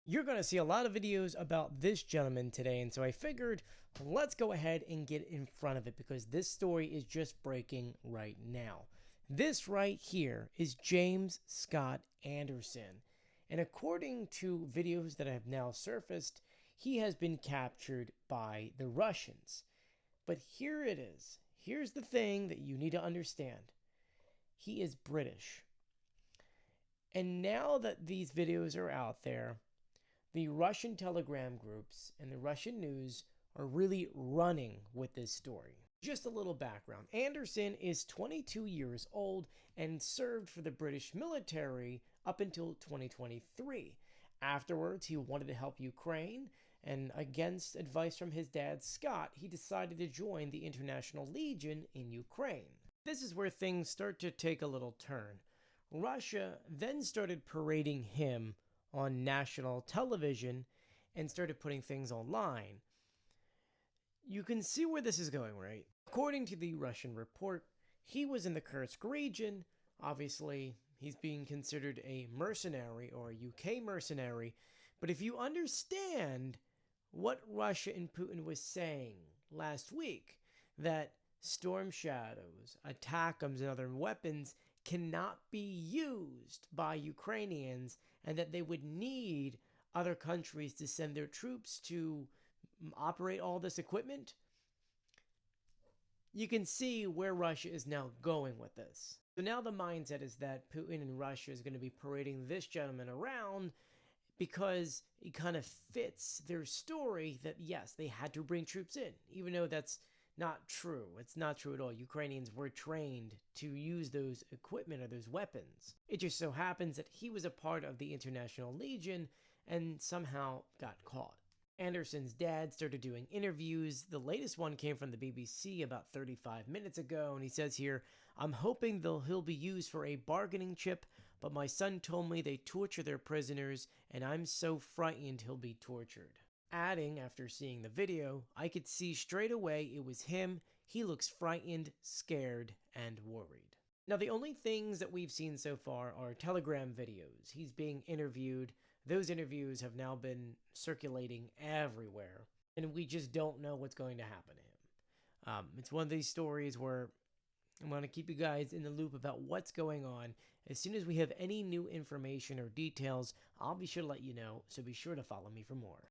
You're going to see a lot of videos about this gentleman today, and so I figured let's go ahead and get in front of it because this story is just breaking right now. This right here is James Scott Anderson, and according to videos that have now surfaced, he has been captured by the Russians. But here it is. Here's the thing that you need to understand. He is British. And now that these videos are out there, the Russian telegram groups and the Russian news are really running with this story. Just a little background. Anderson is 22 years old and served for the British military up until 2023. Afterwards, he wanted to help Ukraine, and against advice from his dad, Scott, he decided to join the International Legion in Ukraine. This is where things start to take a little turn. Russia then started parading him on national television and started putting things online. You can see where this is going, right? According to the Russian report, he was in the Kursk region. Obviously, he's being considered a mercenary or a UK mercenary. But if you understand what Russia and Putin was saying last week, that Storm Shadows, ATACMS, and other weapons cannot be used by Ukrainians, and that they would need other countries to send their troops to operate all this equipment, you can see where Russia is now going with this. So now the mindset is that Putin and Russia is going to be parading this gentleman around because it kind of fits their story that, yes, they had to bring troops in, even though that's not true. It's not true at all. Ukrainians were trained to use those equipment or those weapons. It just so happens that he was a part of the International Legion and somehow got caught. Anderson's dad started doing interviews. The latest one came from the BBC about 35 minutes ago, and he says here, "I'm hoping he'll be used for a bargaining chip, but my son told me they torture their prisoners, and I'm so frightened he'll be tortured." Adding, after seeing the video, "I could see straight away it was him. He looks frightened, scared, and worried." Now, the only things that we've seen so far are Telegram videos. He's being interviewed. Those interviews have now been circulating everywhere, and we just don't know what's going to happen to him. It's one of these stories where I'm going to keep you guys in the loop about what's going on. As soon as we have any new information or details, I'll be sure to let you know, so be sure to follow me for more.